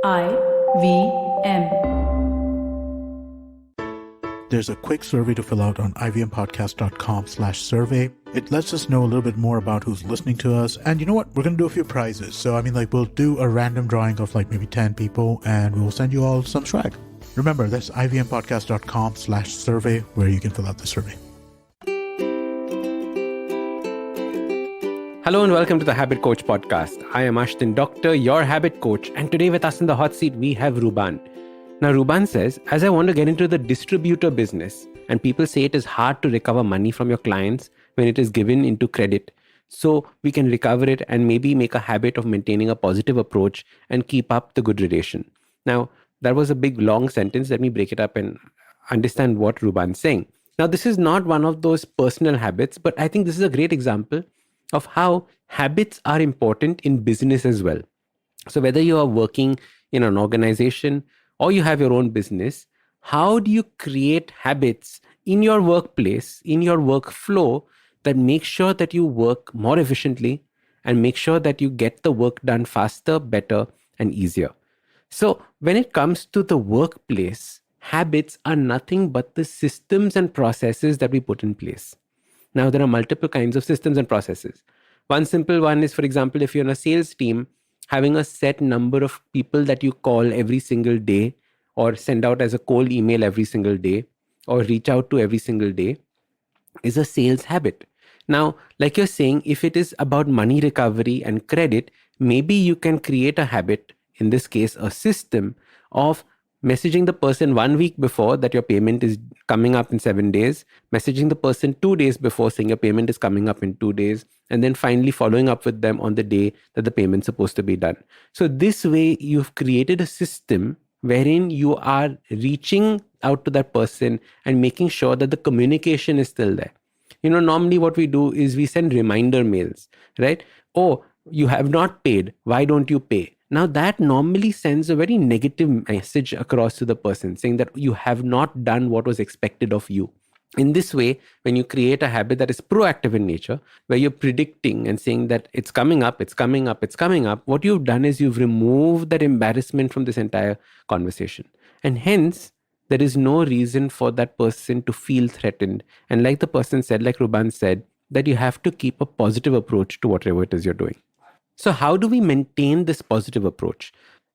IVM. There's a quick survey to fill out on ivmpodcast.com/survey. It lets us know a little bit more about who's listening to us. And you know what? We're going to do a few prizes. So, we'll do a random drawing of maybe 10 people and we'll send you all some swag. Remember, that's ivmpodcast.com/survey where you can fill out the survey. Hello and welcome to the Habit Coach podcast. I am Ashdin Doctor, your habit coach. And today with us in the hot seat, we have Ruban. Now, Ruban says, as I want to get into the distributor business, and people say it is hard to recover money from your clients when it is given into credit. So we can recover it and maybe make a habit of maintaining a positive approach and keep up the good relation. Now, that was a big long sentence. Let me break it up and understand what Ruban's saying. Now, this is not one of those personal habits, but I think this is a great example of how habits are important in business as well. So whether you are working in an organization or you have your own business, how do you create habits in your workplace, in your workflow that make sure that you work more efficiently and make sure that you get the work done faster, better, and easier? So when it comes to the workplace, habits are nothing but the systems and processes that we put in place. Now, there are multiple kinds of systems and processes. One simple one is, for example, if you're in a sales team, having a set number of people that you call every single day or send out as a cold email every single day or reach out to every single day is a sales habit. Now, like you're saying, if it is about money recovery and credit, maybe you can create a habit, in this case, a system of messaging the person 1 week before that your payment is coming up in 7 days, messaging the person 2 days before saying your payment is coming up in 2 days, and then finally following up with them on the day that the payment's supposed to be done. So this way you've created a system wherein you are reaching out to that person and making sure that the communication is still there. Normally what we do is we send reminder mails, right? Oh, you have not paid. Why don't you pay? Now that normally sends a very negative message across to the person saying that you have not done what was expected of you. In this way, when you create a habit that is proactive in nature, where you're predicting and saying that it's coming up, it's coming up, it's coming up, what you've done is you've removed that embarrassment from this entire conversation. And hence, there is no reason for that person to feel threatened. And like the person said, like Ruban said, that you have to keep a positive approach to whatever it is you're doing. So how do we maintain this positive approach?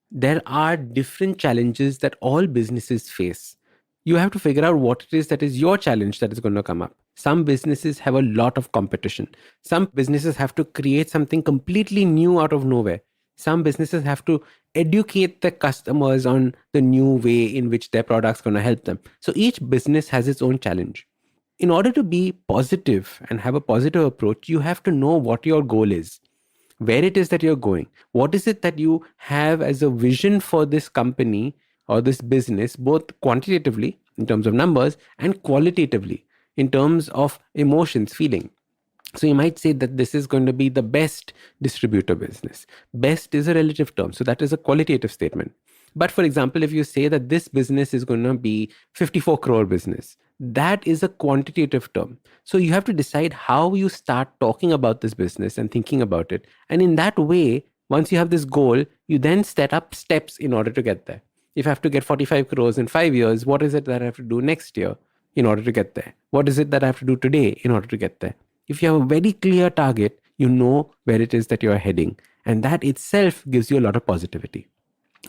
There are different challenges that all businesses face. You have to figure out what it is that is your challenge that is going to come up. Some businesses have a lot of competition. Some businesses have to create something completely new out of nowhere. Some businesses have to educate their customers on the new way in which their product's going to help them. So each business has its own challenge. In order to be positive and have a positive approach, you have to know what your goal is, where it is that you're going. What is it that you have as a vision for this company or this business, both quantitatively in terms of numbers and qualitatively in terms of emotions, feeling. So you might say that this is going to be the best distributor business. Best is a relative term. So that is a qualitative statement. But for example, if you say that this business is going to be 54 crore business, that is a quantitative term. So you have to decide how you start talking about this business and thinking about it. And in that way, once you have this goal, you then set up steps in order to get there. If I have to get 45 crores in 5 years, what is it that I have to do next year in order to get there? What is it that I have to do today in order to get there? If you have a very clear target, you know where it is that you are heading. And that itself gives you a lot of positivity.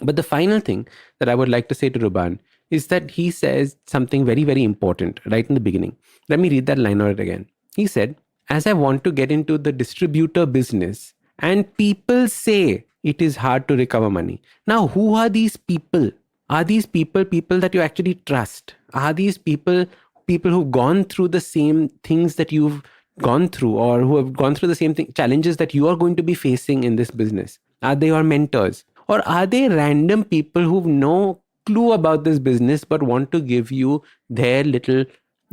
But the final thing that I would like to say to Ruban is that he says something very, very important right in the beginning. Let me read that line out again. He said, as I want to get into the distributor business and people say it is hard to recover money. Now, who are these people? Are these people that you actually trust? Are these people who've gone through the same things that you've gone through or who have gone through the same challenges that you are going to be facing in this business? Are they your mentors? Or are they random people who've no clue about this business but want to give you their little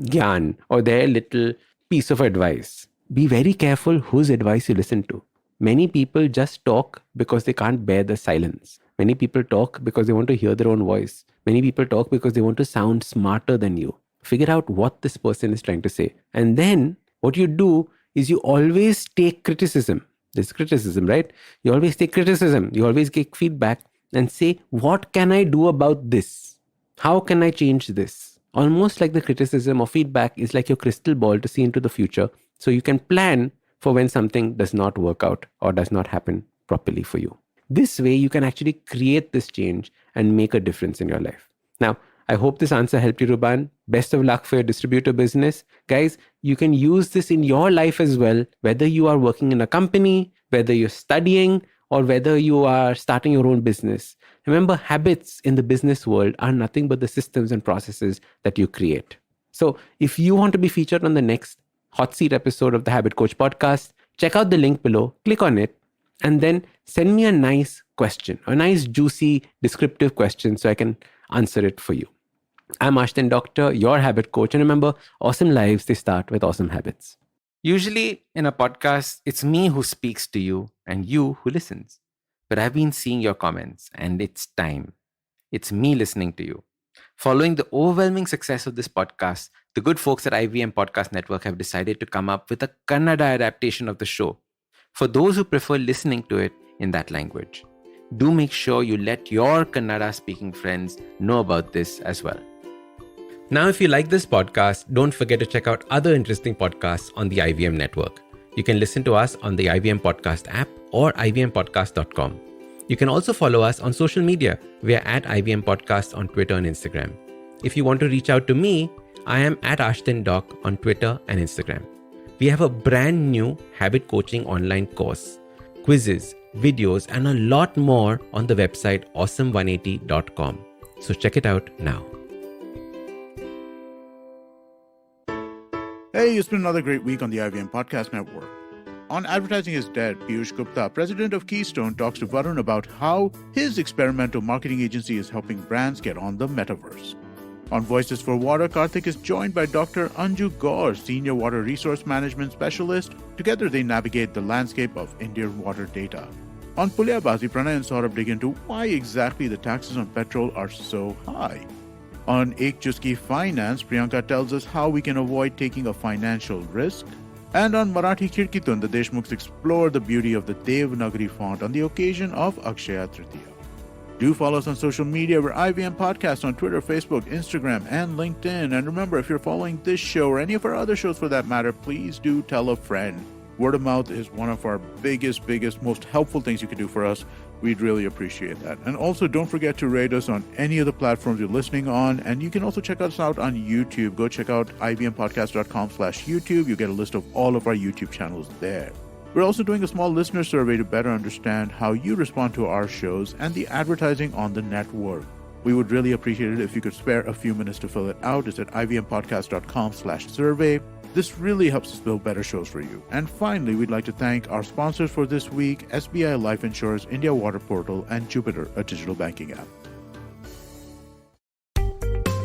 gyan or their little piece of advice? Be very careful whose advice you listen to. Many people just talk because they can't bear the silence. Many people talk because they want to hear their own voice. Many people talk because they want to sound smarter than you. Figure out what this person is trying to say. And then what you do is you always take criticism. There's criticism, right? You always take criticism. You always get feedback. and say, what can I do about this? How can I change this? Almost like the criticism or feedback is like your crystal ball to see into the future so you can plan for when something does not work out or does not happen properly for you. This way, you can actually create this change and make a difference in your life. Now, I hope this answer helped you, Ruban. Best of luck for your distributor business. Guys, you can use this in your life as well, whether you are working in a company, whether you're studying, or whether you are starting your own business. Remember, habits in the business world are nothing but the systems and processes that you create. So if you want to be featured on the next Hot Seat episode of the Habit Coach podcast, check out the link below, click on it, and then send me a nice question, a nice, juicy, descriptive question so I can answer it for you. I'm Ashton Doctor, your habit coach. And remember, awesome lives, they start with awesome habits. Usually in a podcast, it's me who speaks to you and you who listens. But I've been seeing your comments and it's time. It's me listening to you. Following the overwhelming success of this podcast, the good folks at IVM Podcast Network have decided to come up with a Kannada adaptation of the show for those who prefer listening to it in that language. Do make sure you let your Kannada speaking friends know about this as well. Now, if you like this podcast, don't forget to check out other interesting podcasts on the IVM network. You can listen to us on the IVM Podcast app or ivmpodcast.com. You can also follow us on social media. We are at IVM Podcast on Twitter and Instagram. If you want to reach out to me, I am at Ashton Doc on Twitter and Instagram. We have a brand new habit coaching online course, quizzes, videos, and a lot more on the website awesome180.com. So check it out now. Hey, it's been another great week on the IVM Podcast Network. On Advertising is Dead, Piyush Gupta, president of Keystone, talks to Varun about how his experimental marketing agency is helping brands get on the metaverse. On Voices for Water, Karthik is joined by Dr. Anju Gaur, Senior Water Resource Management Specialist. Together, they navigate the landscape of Indian water data. On Pulyabazi, Pranay and Saurabh dig into why exactly the taxes on petrol are so high. On Ek Chuski Finance, Priyanka tells us how we can avoid taking a financial risk. And on Marathi Kirkitun, the Deshmukhs explore the beauty of the Devanagari font on the occasion of Akshaya Tritiya. Do follow us on social media. We're IVM Podcast on Twitter, Facebook, Instagram, and LinkedIn. And remember, if you're following this show or any of our other shows for that matter, please do tell a friend. Word of mouth is one of our biggest, most helpful things you can do for us. We'd really appreciate that. And also, don't forget to rate us on any of the platforms you're listening on. And you can also check us out on YouTube. Go check out ivmpodcast.com/YouTube. You get a list of all of our YouTube channels there. We're also doing a small listener survey to better understand how you respond to our shows and the advertising on the network. We would really appreciate it if you could spare a few minutes to fill it out. It's at ivmpodcast.com/survey. This really helps us build better shows for you. And finally, we'd like to thank our sponsors for this week, SBI Life Insurance, India Water Portal, and Jupiter, a digital banking app.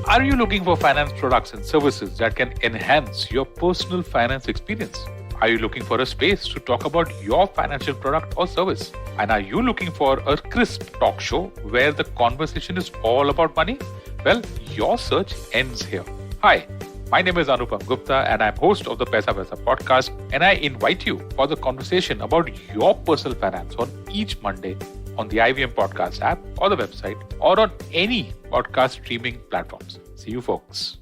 Are you looking for finance products and services that can enhance your personal finance experience? Are you looking for a space to talk about your financial product or service? And are you looking for a crisp talk show where the conversation is all about money? Well, your search ends here. Hi. My name is Anupam Gupta and I'm host of the Paisa Vaisa podcast, and I invite you for the conversation about your personal finance on each Monday on the IVM Podcast app or the website or on any podcast streaming platforms. See you folks.